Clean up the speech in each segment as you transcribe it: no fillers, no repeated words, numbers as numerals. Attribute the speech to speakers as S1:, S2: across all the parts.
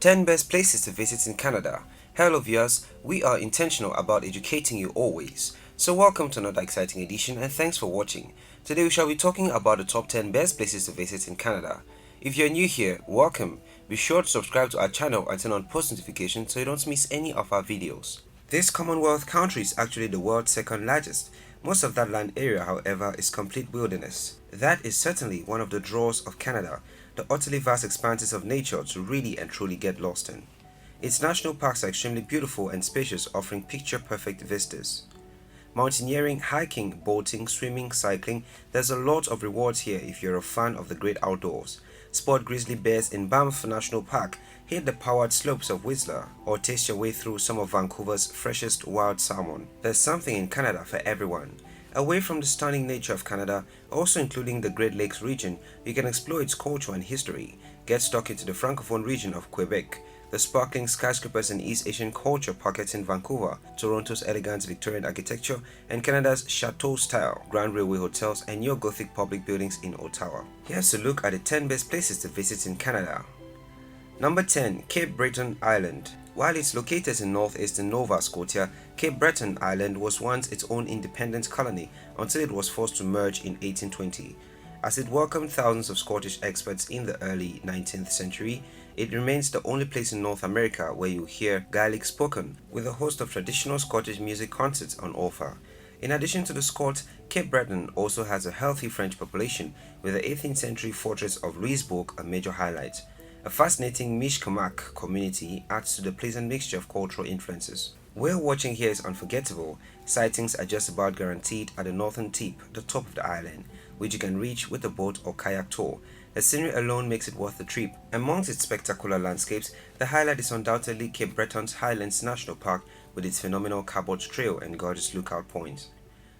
S1: 10 Best Places to Visit in Canada. Hello viewers, we are intentional about educating you always. So welcome to another exciting edition and thanks for watching. Today we shall be talking about the top 10 best places to visit in Canada. If you're new here, welcome. Be sure to subscribe to our channel and turn on post notifications so you don't miss any of our videos. This Commonwealth country is actually the world's second largest. Most of that land area, however, is complete wilderness. That is certainly one of the draws of Canada, the utterly vast expanses of nature to really and truly get lost in. Its national parks are extremely beautiful and spacious, offering picture-perfect vistas. Mountaineering, hiking, boating, swimming, cycling, there's a lot of rewards here if you're a fan of the great outdoors. Spot grizzly bears in Banff National Park, hit the powered slopes of Whistler, or taste your way through some of Vancouver's freshest wild salmon. There's something in Canada for everyone. Away from the stunning nature of Canada, also including the Great Lakes region, you can explore its culture and history, get stuck into the francophone region of Quebec, the sparkling skyscrapers and East Asian culture pockets in Vancouver, Toronto's elegant Victorian architecture, and Canada's chateau-style Grand Railway hotels and neo-Gothic public buildings in Ottawa. Here's a look at the 10 best places to visit in Canada. Number 10. Cape Breton Island. While it's located in northeastern Nova Scotia, Cape Breton Island was once its own independent colony until it was forced to merge in 1820. As it welcomed thousands of Scottish expats in the early 19th century, it remains the only place in North America where you hear Gaelic spoken, with a host of traditional Scottish music concerts on offer. In addition to the Scots, Cape Breton also has a healthy French population, with the 18th century fortress of Louisbourg a major highlight. A fascinating Mishkamack community adds to the pleasant mixture of cultural influences. Whale watching here is unforgettable. Sightings are just about guaranteed at the northern tip, the top of the island, which you can reach with a boat or kayak tour. The scenery alone makes it worth the trip. Amongst its spectacular landscapes, the highlight is undoubtedly Cape Breton's Highlands National Park with its phenomenal Cabot Trail and gorgeous lookout points.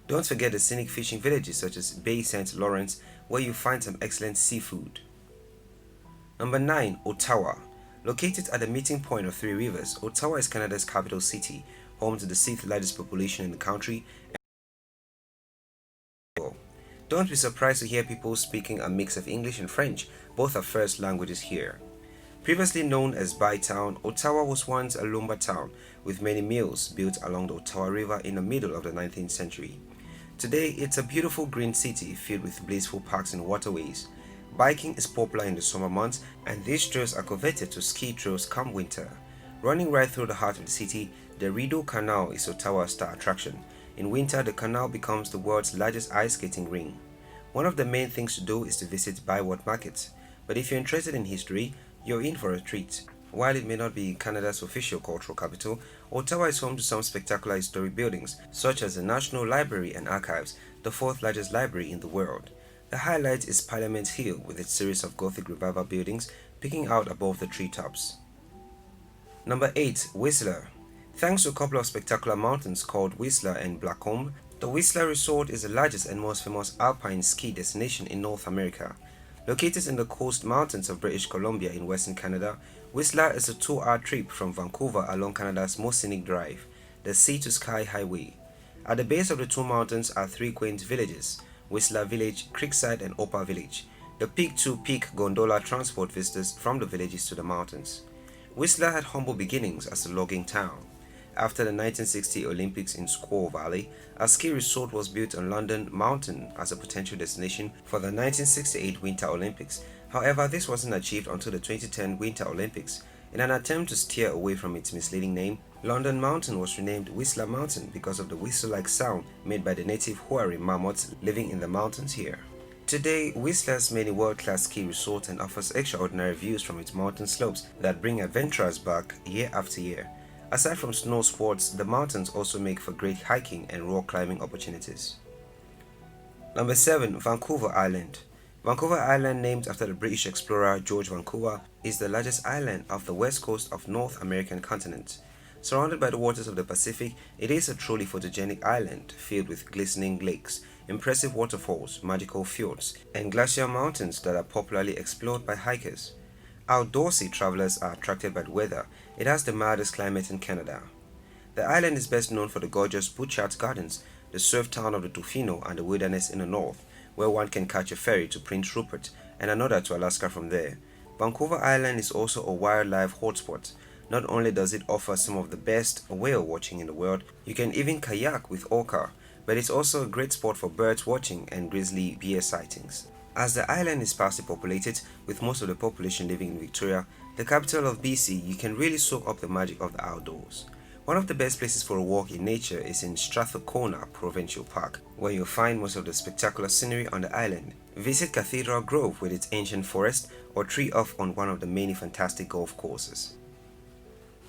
S1: Don't forget the scenic fishing villages such as Bay St. Lawrence, where you find some excellent seafood. Number 9. Ottawa. Located at the meeting point of three rivers, Ottawa is Canada's capital city, home to the 6th largest population in the country. Don't be surprised to hear people speaking a mix of English and French, both are first languages here. Previously known as Bytown, Ottawa was once a lumber town, with many mills built along the Ottawa River in the middle of the 19th century. Today, it's a beautiful green city filled with blissful parks and waterways. Biking is popular in the summer months, and these trails are coveted to ski trails come winter. Running right through the heart of the city, the Rideau Canal is Ottawa's star attraction. In winter, the canal becomes the world's largest ice skating ring. One of the main things to do is to visit Byward Market, but if you're interested in history, you're in for a treat. While it may not be Canada's official cultural capital, Ottawa is home to some spectacular historic buildings, such as the National Library and Archives, the fourth largest library in the world. The highlight is Parliament Hill with its series of Gothic Revival buildings peeking out above the treetops. Number 8. Whistler. Thanks to a couple of spectacular mountains called Whistler and Blackcomb, the Whistler Resort is the largest and most famous alpine ski destination in North America. Located in the coast mountains of British Columbia in western Canada, Whistler is a 2-hour trip from Vancouver along Canada's most scenic drive, the Sea to Sky Highway. At the base of the two mountains are three quaint villages, Whistler Village, Creekside and Opal Village. The peak-to-peak gondola transport visitors from the villages to the mountains. Whistler had humble beginnings as a logging town. After the 1960 Olympics in Squaw Valley, a ski resort was built on London Mountain as a potential destination for the 1968 Winter Olympics. However, this wasn't achieved until the 2010 Winter Olympics. In an attempt to steer away from its misleading name, London Mountain was renamed Whistler Mountain because of the whistle-like sound made by the native Huari mammoths living in the mountains here. Today, Whistler has many world-class ski resorts and offers extraordinary views from its mountain slopes that bring adventurers back year after year. Aside from snow sports, the mountains also make for great hiking and rock climbing opportunities. Number 7. Vancouver Island. Vancouver Island, named after the British explorer George Vancouver, is the largest island off the west coast of North American continent. Surrounded by the waters of the Pacific, it is a truly photogenic island filled with glistening lakes, impressive waterfalls, magical fjords, and glacial mountains that are popularly explored by hikers. Outdoorsy travelers are attracted by the weather. It has the mildest climate in Canada. The island is best known for the gorgeous Butchart Gardens, the surf town of the Tofino and the wilderness in the north, where one can catch a ferry to Prince Rupert and another to Alaska from there. Vancouver Island is also a wildlife hotspot. Not only does it offer some of the best whale watching in the world, you can even kayak with orca, but it's also a great spot for birds watching and grizzly bear sightings. As the island is sparsely populated, with most of the population living in Victoria, the capital of BC, you can really soak up the magic of the outdoors. One of the best places for a walk in nature is in Strathcona Provincial Park, where you'll find most of the spectacular scenery on the island. Visit Cathedral Grove with its ancient forest, or tree off on one of the many fantastic golf courses.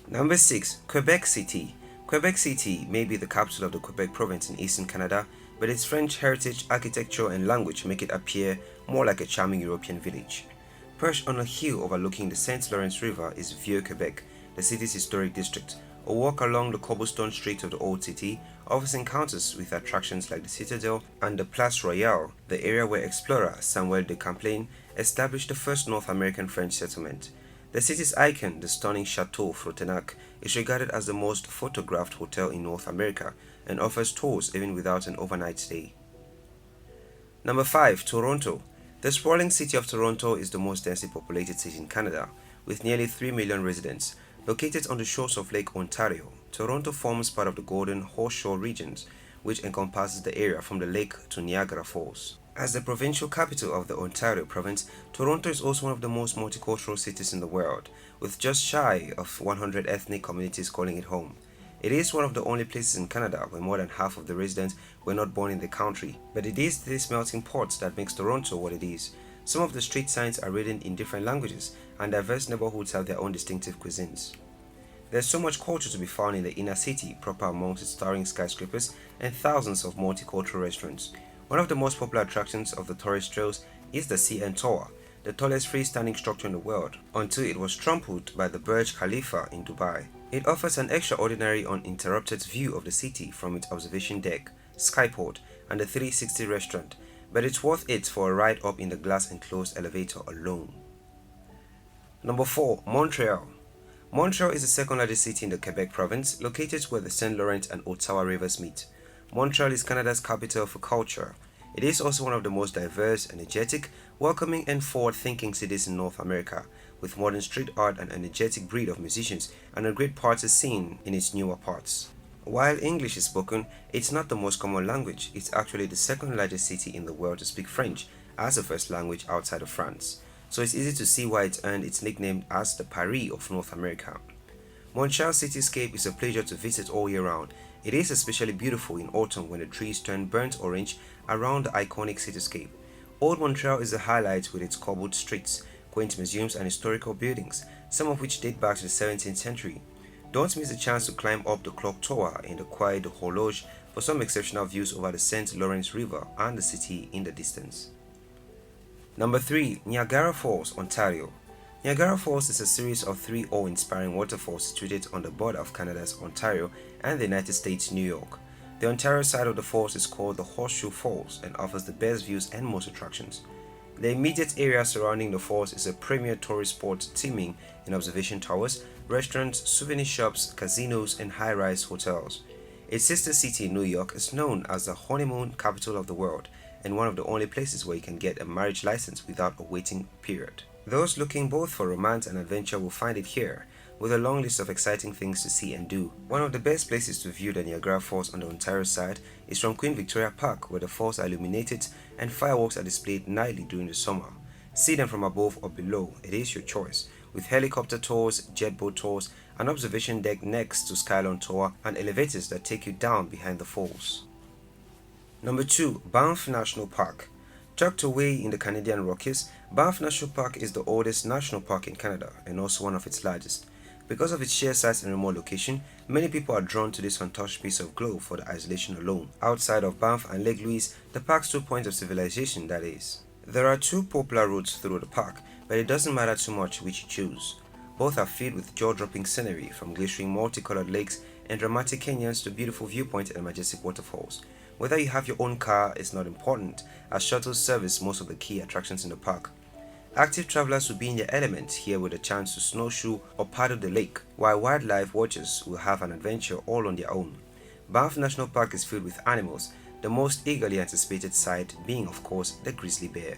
S1: Number 6. Québec City. Québec City may be the capital of the Quebec province in eastern Canada, but its French heritage, architecture and language make it appear more like a charming European village. Perched on a hill overlooking the St. Lawrence River is Vieux-Québec, the city's historic district. A walk along the cobblestone streets of the old city offers encounters with attractions like the Citadel and the Place Royale, the area where explorer Samuel de Champlain established the first North American French settlement. The city's icon, the stunning Chateau Frontenac, is regarded as the most photographed hotel in North America and offers tours even without an overnight stay. Number 5. Toronto. The sprawling city of Toronto is the most densely populated city in Canada, with nearly 3 million residents. Located on the shores of Lake Ontario, Toronto forms part of the Golden Horseshoe regions, which encompasses the area from the lake to Niagara Falls. As the provincial capital of the Ontario province, Toronto is also one of the most multicultural cities in the world, with just shy of 100 ethnic communities calling it home. It is one of the only places in Canada where more than half of the residents were not born in the country, but it is this melting pot that makes Toronto what it is. Some of the street signs are written in different languages, and diverse neighborhoods have their own distinctive cuisines. There's so much culture to be found in the inner city, proper amongst its towering skyscrapers and thousands of multicultural restaurants. One of the most popular attractions of the tourist trails is the CN Tower, the tallest freestanding structure in the world, until it was trampled by the Burj Khalifa in Dubai. It offers an extraordinary uninterrupted view of the city from its observation deck, skyport, and the 360 restaurant, but it's worth it for a ride up in the glass-enclosed elevator alone. Number 4. Montreal. Montreal is the second largest city in the Quebec province, located where the St. Lawrence and Ottawa rivers meet. Montreal is Canada's capital for culture. It is also one of the most diverse, energetic, welcoming and forward-thinking cities in North America, with modern street art and energetic breed of musicians and a great party scene in its newer parts. While English is spoken, it's not the most common language. It's actually the second largest city in the world to speak French as a first language outside of France. So it's easy to see why it's earned its nickname as the Paris of North America. Montreal's cityscape is a pleasure to visit all year round. It is especially beautiful in autumn when the trees turn burnt orange around the iconic cityscape. Old Montreal is a highlight with its cobbled streets, quaint museums and historical buildings, some of which date back to the 17th century. Don't miss the chance to climb up the clock tower in the Quai de Horloge for some exceptional views over the St. Lawrence River and the city in the distance. Number 3. Niagara Falls, Ontario. Niagara Falls is a series of 3 awe-inspiring waterfalls situated on the border of Canada's Ontario and the United States' New York. The Ontario side of the falls is called the Horseshoe Falls and offers the best views and most attractions. The immediate area surrounding the falls is a premier tourist spot teeming in observation towers, restaurants, souvenir shops, casinos, and high-rise hotels. Its sister city, New York, is known as the honeymoon capital of the world and one of the only places where you can get a marriage license without a waiting period. Those looking both for romance and adventure will find it here, with a long list of exciting things to see and do. One of the best places to view the Niagara Falls on the Ontario side is from Queen Victoria Park, where the falls are illuminated and fireworks are displayed nightly during the summer. See them from above or below, it is your choice, with helicopter tours, jet boat tours, an observation deck next to Skylon Tower, and elevators that take you down behind the falls. Number 2. Banff National Park. Tucked away in the Canadian Rockies, Banff National Park is the oldest national park in Canada and also one of its largest. Because of its sheer size and remote location, many people are drawn to this untouched piece of globe for the isolation alone. Outside of Banff and Lake Louise, the park's 2 points of civilization, that is. There are 2 popular routes through the park, but it doesn't matter too much which you choose. Both are filled with jaw-dropping scenery, from glittering multicolored lakes and dramatic canyons to beautiful viewpoints and majestic waterfalls. Whether you have your own car is not important, as shuttles service most of the key attractions in the park. Active travelers will be in their element here with a chance to snowshoe or paddle the lake, while wildlife watchers will have an adventure all on their own. Banff National Park is filled with animals, the most eagerly anticipated sight being, of course, the grizzly bear.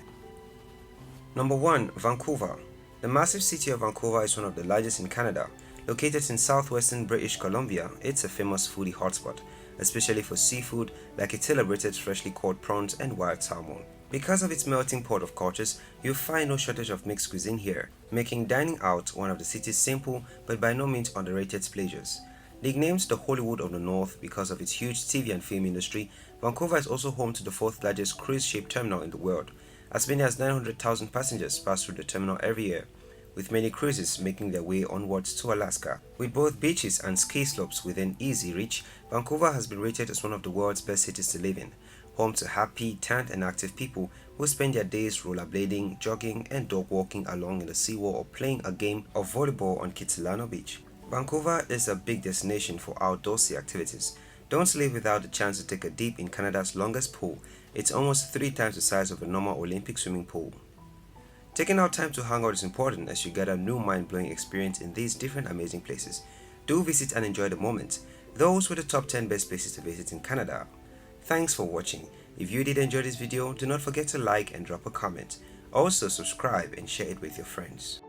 S1: Number 1. Vancouver. The massive city of Vancouver is one of the largest in Canada. Located in southwestern British Columbia, it's a famous foodie hotspot, especially for seafood like its celebrated freshly caught prawns and wild salmon. Because of its melting pot of cultures, you'll find no shortage of mixed cuisine here, making dining out one of the city's simple but by no means underrated pleasures. Nicknamed the Hollywood of the North because of its huge TV and film industry, Vancouver is also home to the fourth largest cruise ship terminal in the world. As many as 900,000 passengers pass through the terminal every year, with many cruises making their way onwards to Alaska. With both beaches and ski slopes within easy reach, Vancouver has been rated as one of the world's best cities to live in, home to happy, tanned and active people who spend their days rollerblading, jogging and dog walking along in the seawall or playing a game of volleyball on Kitsilano Beach. Vancouver is a big destination for outdoorsy activities. Don't leave without the chance to take a dip in Canada's longest pool. It's almost 3 times the size of a normal Olympic swimming pool. Taking out time to hang out is important as you get a new mind-blowing experience in these different amazing places. Do visit and enjoy the moment. Those were the top 10 best places to visit in Canada. Thanks for watching. If you did enjoy this video, do not forget to like and drop a comment. Also subscribe and share it with your friends.